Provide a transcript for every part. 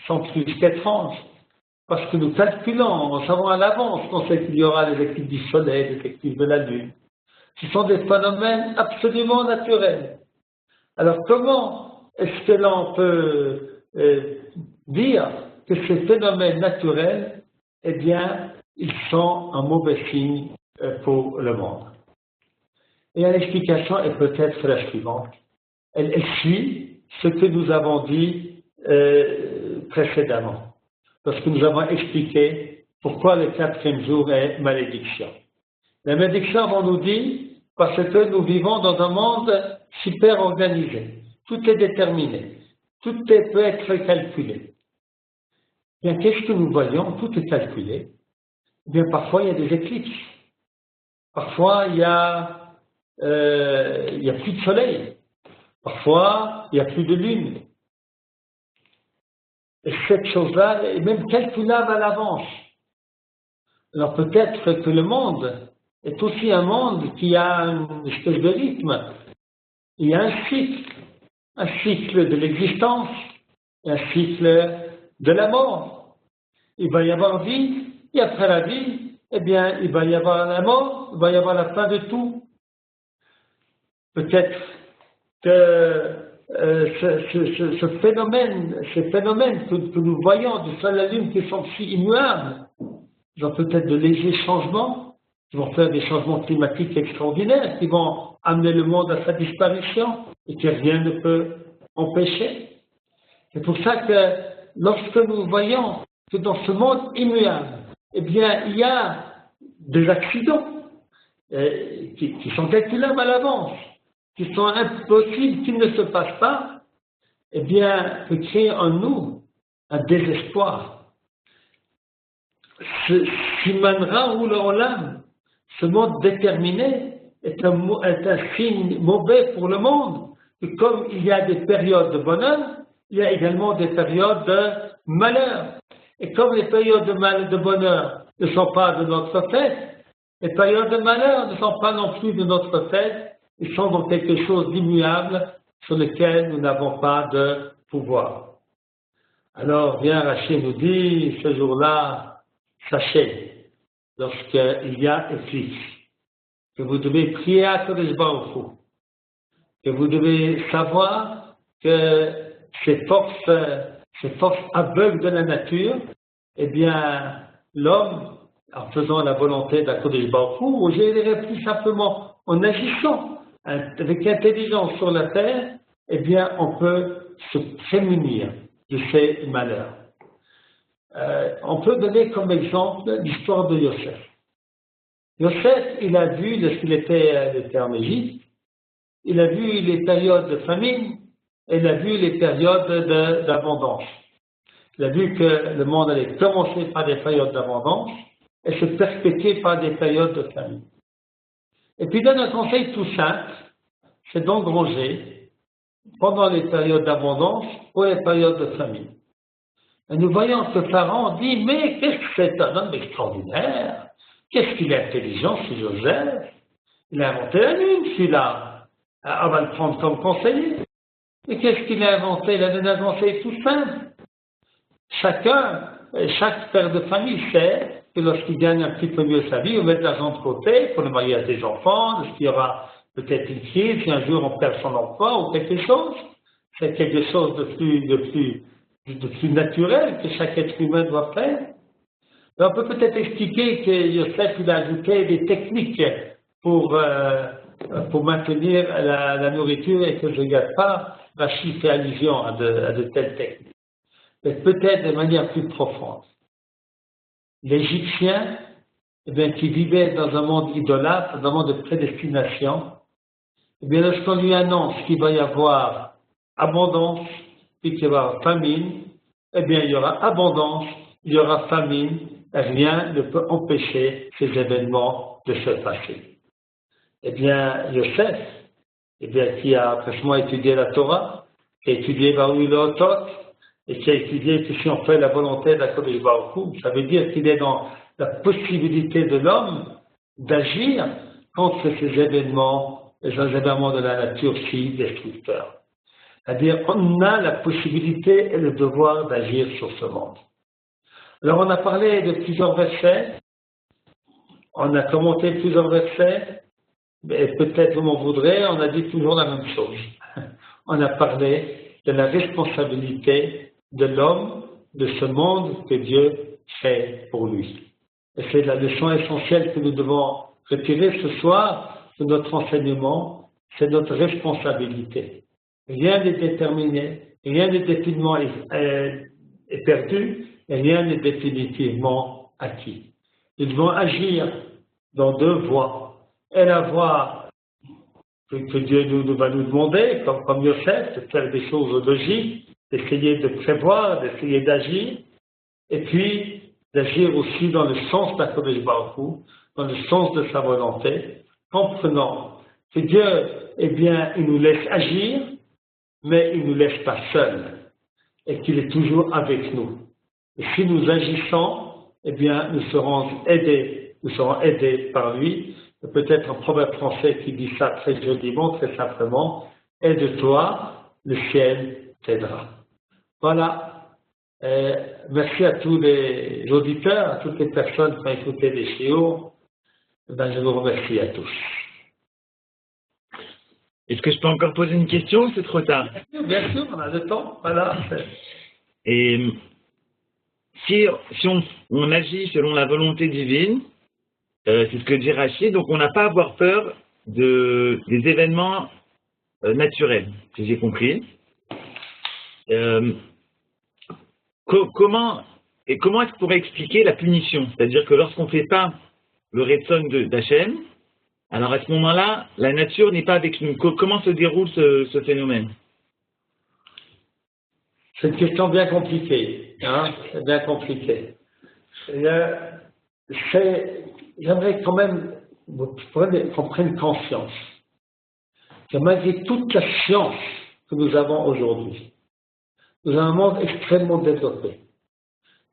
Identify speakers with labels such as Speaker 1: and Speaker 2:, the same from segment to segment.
Speaker 1: sont plus qu'étranges. Parce que nous calculons, nous savons à l'avance qu'on sait qu'il y aura des éclipses du Soleil, des éclipses de la Lune. Ce sont des phénomènes absolument naturels. Alors comment est-ce que l'on peut dire que ces phénomènes naturels, eh bien, ils sont un mauvais signe pour le monde? Et l'explication est peut-être la suivante. Elle suit ce que nous avons dit précédemment, lorsque nous avons expliqué pourquoi le 4e jour est malédiction. La malédiction, on nous dit, parce que nous vivons dans un monde super organisé. Tout est déterminé. Tout peut être calculé. Bien, qu'est-ce que nous voyons? Tout est calculé. Bien, parfois, il y a des éclipses. Parfois, il y a plus de soleil. Parfois, il n'y a plus de lune. Et cette chose-là est même calculable à l'avance. Alors peut-être que le monde est aussi un monde qui a une espèce de rythme. Il y a un cycle de l'existence, un cycle de la mort. Il va y avoir vie, et après la vie, eh bien, il va y avoir la mort, il va y avoir la fin de tout. Peut-être que ces phénomènes que nous voyons du Soleil et de la Lune qui sont si immuables, ils ont peut-être de légers changements, qui vont faire des changements climatiques extraordinaires, qui vont amener le monde à sa disparition et que rien ne peut empêcher. C'est pour ça que lorsque nous voyons que dans ce monde immuable, eh bien, il y a des accidents qui sont calculables à l'avance, qui sont impossibles, qu'ils ne se passent pas, eh bien, peut créer en nous un désespoir. Ce Simanra ou le Olam, ce monde déterminé, est un signe mauvais pour le monde. Et comme il y a des périodes de bonheur, il y a également des périodes de malheur. Et comme les périodes de bonheur ne sont pas de notre fait, les périodes de malheur ne sont pas non plus de notre fait, ils sont dans quelque chose d'immuable sur lequel nous n'avons pas de pouvoir. Alors, bien Rachid nous dit, ce jour-là, sachez, lorsqu'il y a éclipse, que vous devez prier à Kadosh Baruch Hu, que vous devez savoir que ces forces aveugles de la nature, eh bien, l'homme, en faisant la volonté d'Akadosh Baruch Hu, ou je dirais plus simplement en agissant avec intelligence sur la terre, eh bien, on peut se prémunir de ces malheurs. On peut donner comme exemple l'histoire de Yosef. Yosef, il a vu, lorsqu'il était en Égypte, il a vu les périodes de famine et il a vu les périodes d'abondance. Il a vu que le monde allait commencer par des périodes d'abondance et se perpétuer par des périodes de famine. Et puis il donne un conseil tout simple, c'est d'engranger pendant les périodes d'abondance ou les périodes de famine. Et nous voyons que Pharaon dit, mais qu'est-ce que c'est un homme extraordinaire? Qu'est-ce qu'il est intelligent, ce Joseph? Il a inventé la lune, celui-là. On va le prendre comme conseiller. Mais qu'est-ce qu'il a inventé? Il a donné un conseil tout simple. Chaque père de famille sait que lorsqu'il gagne un petit peu mieux sa vie, on met de l'argent de côté pour le marier à ses enfants, lorsqu'il y aura peut-être une crise, si un jour on perd son emploi ou quelque chose. C'est quelque chose de plus naturel que chaque être humain doit faire. Et on peut peut-être expliquer que Yosef il a ajouté des techniques pour maintenir la nourriture et que je ne gâte pas. Rachid fait allusion à de telles techniques. Mais peut-être de manière plus profonde. L'Égyptien, eh bien, qui vivait dans un monde idolâtre, dans un monde de prédestination, eh bien, lorsqu'on lui annonce qu'il va y avoir abondance, puis qu'il va y avoir famine, eh bien, il y aura abondance, il y aura famine, et rien ne peut empêcher ces événements de se passer. Eh bien, Yosef, eh bien, qui a pratiquement étudié la Torah, qui a étudié Baruch Leotot, et qui a étudié que si on fait la volonté d'Akadosh Baruch Hu, ça veut dire qu'il est dans la possibilité de l'homme d'agir contre ces événements, les événements de la nature si destructeurs. C'est-à-dire, on a la possibilité et le devoir d'agir sur ce monde. Alors, on a parlé de plusieurs versets, on a commenté plusieurs versets, et peut-être vous m'en voudrez, on a dit toujours la même chose. On a parlé de la responsabilité de l'homme, de ce monde que Dieu fait pour lui. Et c'est la leçon essentielle que nous devons retirer ce soir de notre enseignement, c'est notre responsabilité. Rien n'est déterminé, rien n'est définitivement est perdu, et rien n'est définitivement acquis. Nous devons agir dans deux voies. Et la voie que Dieu va nous demander, comme Yosef, de faire des choses logiques, d'essayer de prévoir, d'essayer d'agir, et puis d'agir aussi dans le sens d'Akadosh Baruch Hu, dans le sens de sa volonté, comprenant que Dieu, eh bien, il nous laisse agir, mais il ne nous laisse pas seuls, et qu'il est toujours avec nous. Et si nous agissons, eh bien, nous serons aidés par lui. Peut-être un proverbe français qui dit ça très joliment, très simplement, aide-toi, le ciel t'aidera. Voilà. Merci à tous les auditeurs, à toutes les personnes qui ont écouté les shiurs. Ben, je vous remercie à tous.
Speaker 2: Est-ce que je peux encore poser une question ou c'est trop tard?
Speaker 1: Bien sûr, on a le temps. Voilà.
Speaker 2: Et si on agit selon la volonté divine, c'est ce que dit Rachid, donc on n'a pas à avoir peur des événements naturels, si j'ai compris. Comment est-ce qu'on pourrait expliquer la punition? C'est-à-dire que lorsqu'on ne fait pas le Retson d'Hachem, alors à ce moment-là, la nature n'est pas avec nous. Comment se déroule ce phénomène?
Speaker 1: C'est une question bien compliquée. Hein? C'est bien compliqué. J'aimerais quand même qu'on prenne conscience que malgré toute la science que nous avons aujourd'hui, nous avons un monde extrêmement développé,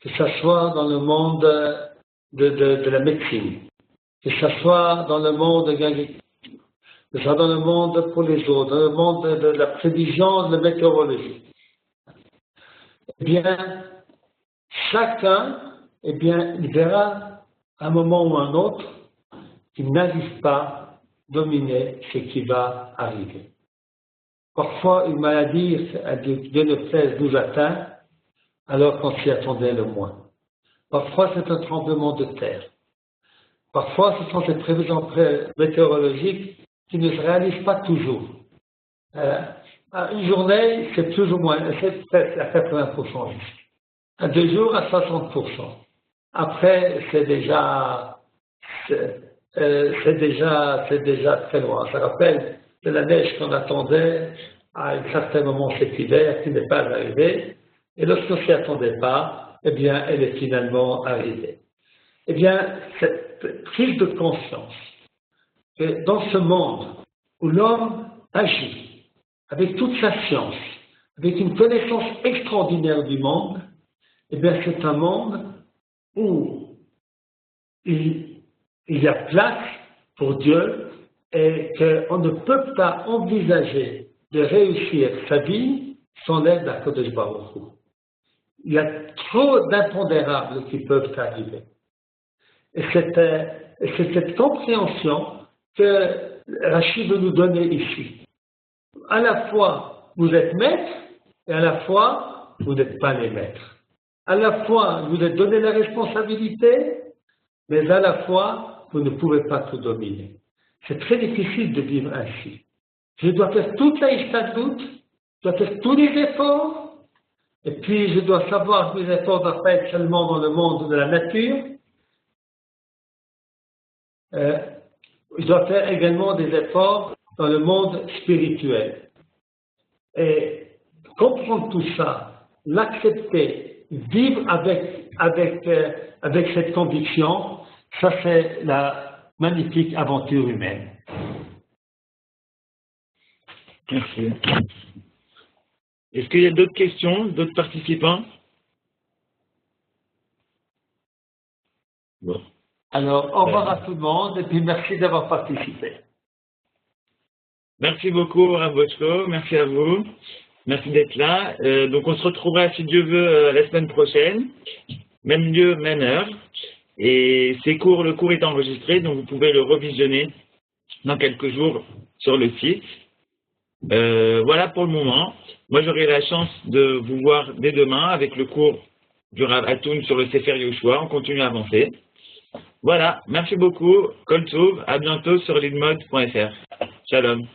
Speaker 1: que ce soit dans le monde de la médecine, que ce soit dans le monde de l'agriculture, que ce soit dans le monde pour les autres, dans le monde de la prévision, de la météorologie. Eh bien, chacun, eh bien, il verra à un moment ou à un autre qu'il n'arrive pas à dominer ce qui va arriver. Parfois, une maladie, Dieu ne plaise, nous atteint alors qu'on s'y attendait le moins. Parfois, c'est un tremblement de terre. Parfois, ce sont des prévisions météorologiques qui ne se réalisent pas toujours. Une journée, c'est plus ou moins, c'est presque à 80% juste. À 2 jours, à 60%. Après, c'est déjà très loin. Ça rappelle de la neige qu'on attendait à un certain moment cet hiver qui n'est pas arrivée. Et lorsqu'on ne s'y attendait pas, eh bien, elle est finalement arrivée. Eh bien, cette prise de conscience que dans ce monde où l'homme agit avec toute sa science, avec une connaissance extraordinaire du monde, eh bien, c'est un monde où il y a place pour Dieu et qu'on ne peut pas envisager de réussir sa vie sans l'aide d'Akadosh Baruch Hu. Il y a trop d'impondérables qui peuvent arriver. Et c'est cette compréhension que Rachid veut nous donner ici. À la fois, vous êtes maître, et à la fois, vous n'êtes pas les maîtres. À la fois, vous êtes donné la responsabilité, mais à la fois, vous ne pouvez pas tout dominer. C'est très difficile de vivre ainsi. Je dois faire toute la Ishtadlut, je dois faire tous les efforts, et puis je dois savoir que les efforts ne doivent pas être seulement dans le monde de la nature. Je dois faire également des efforts dans le monde spirituel. Et comprendre tout ça, l'accepter, vivre avec cette conviction, ça c'est la magnifique aventure humaine.
Speaker 2: Merci. Est-ce qu'il y a d'autres questions, d'autres participants? Bon.
Speaker 1: Alors, au revoir à tout le monde et puis merci d'avoir participé.
Speaker 2: Merci beaucoup, Rav Bochko, merci à vous. Merci d'être là. Donc, on se retrouvera, si Dieu veut, la semaine prochaine. Même lieu, même heure. Et le cours est enregistré, donc vous pouvez le revisionner dans quelques jours sur le site. Voilà pour le moment. Moi, j'aurai la chance de vous voir dès demain avec le cours du Rav Atoun sur le Sefer Yoshua. On continue à avancer. Voilà, merci beaucoup. Kol Tov, à bientôt sur lidmod.fr. Shalom.